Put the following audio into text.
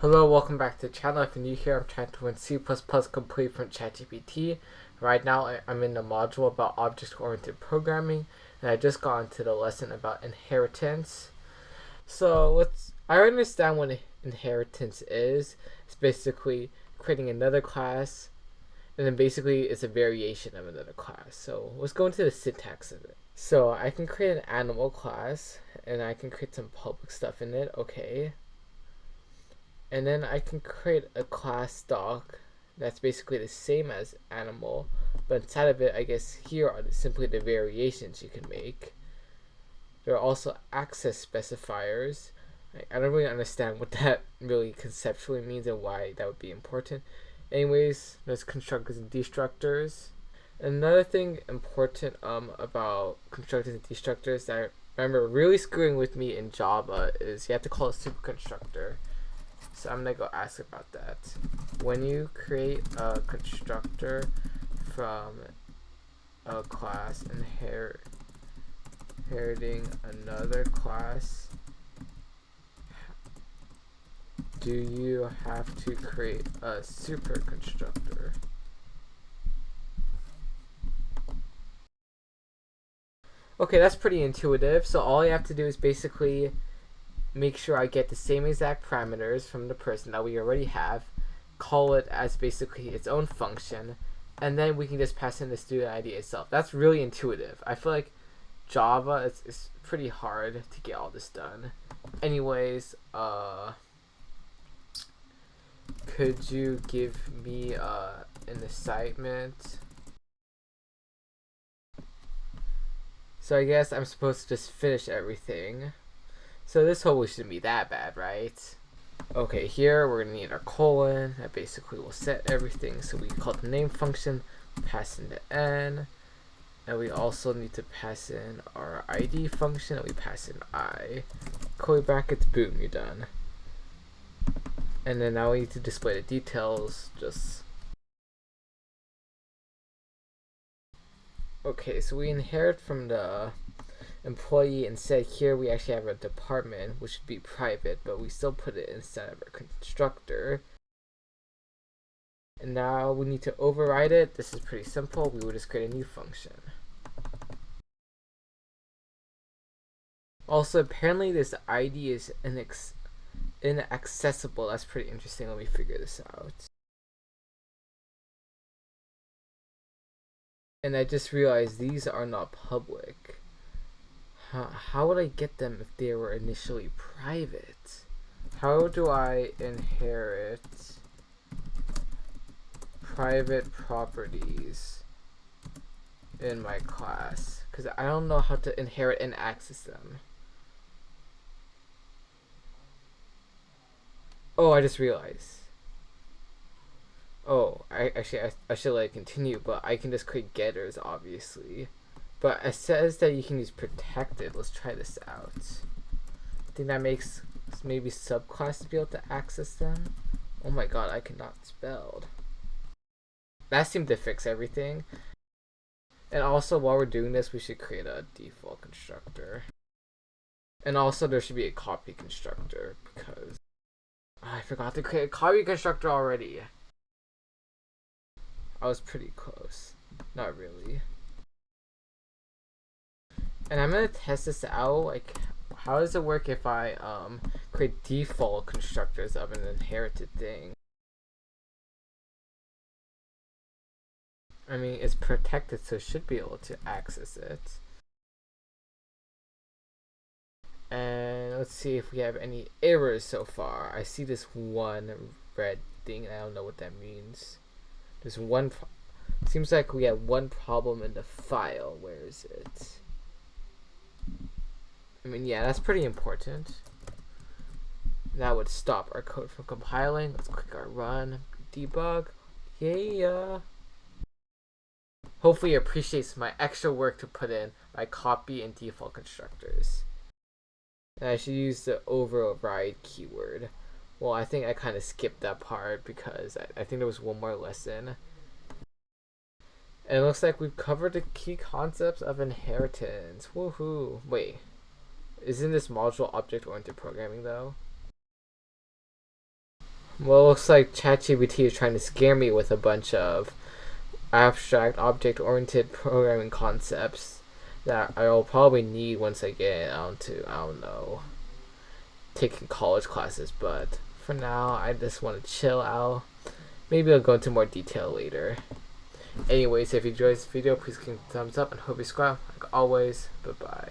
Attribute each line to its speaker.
Speaker 1: Hello, welcome back to the channel. If you're new here, I'm trying to win C++ complete from ChatGPT. Right now, I'm in the module about object-oriented programming, and I just got into the lesson about inheritance. So, I understand what inheritance is. It's basically creating another class, and then basically it's a variation of another class. So, let's go into the syntax of it. So, I can create an animal class, and I can create some public stuff in it. Okay. And then I can create a class doc that's basically the same as animal, but inside of it, I guess here are simply the variations you can make. There are also access specifiers. I don't really understand what that really conceptually means and why that would be important. Anyways, there's constructors and destructors. Another thing important about constructors and destructors that I remember really screwing with me in Java is you have to call a superconstructor. So I'm gonna go ask about that. When you create a constructor from a class inheriting another class, do you have to create a superconstructor? Okay, that's pretty intuitive. So all you have to do is basically make sure I get the same exact parameters from the person that we already have, call it as basically its own function, and then we can just pass in the student ID itself. That's really intuitive. I feel like Java is pretty hard to get all this done. Anyways, could you give me an assignment? So I guess I'm supposed to just finish everything. So this hopefully shouldn't be that bad, right? Okay, here we're gonna need our colon. That basically will set everything. So we call the name function, pass in the n, and we also need to pass in our ID function, and we pass in I. Curly brackets, boom, you're done. And then now we need to display the details. Okay, so we inherit from the employee. Instead, here we actually have a department, which should be private, but we still put it inside of our constructor. And now we need to override it. This is pretty simple. We will just create a new function. Also, apparently this ID is inaccessible. That's pretty interesting. Let me figure this out. And I just realized these are not public. How would I get them if they were initially private? How do I inherit private properties in my class? Because I don't know how to inherit and access them. Oh, I just realized. Oh, I should let it continue, but I can just create getters, obviously. But it says that you can use protected. Let's try this out. I think that makes maybe subclass to be able to access them. Oh my god, I cannot spell. That seemed to fix everything. And also, while we're doing this, we should create a default constructor. And also, there should be a copy constructor because I forgot to create a copy constructor already. I was pretty close. Not really. And I'm gonna test this out. Like, how does it work if I create default constructors of an inherited thing? I mean, it's protected, so it should be able to access it. And let's see if we have any errors so far. I see this one red thing, and I don't know what that means. There's one. Seems like we have one problem in the file. Where is it? I mean, yeah, that's pretty important. That would stop our code from compiling. Let's click our run, debug. Yeah. Hopefully it appreciates my extra work to put in my copy and default constructors. And I should use the override keyword. Well, I think I kind of skipped that part because I think there was one more lesson. And it looks like we've covered the key concepts of inheritance. Woohoo. Wait, isn't this module object-oriented programming though? Well, it looks like ChatGPT is trying to scare me with a bunch of abstract object-oriented programming concepts that I'll probably need once I get onto, I don't know, taking college classes. But for now, I just want to chill out. Maybe I'll go into more detail later. Anyways, if you enjoyed this video, please give it a thumbs up and hope you subscribe. Like always, bye bye.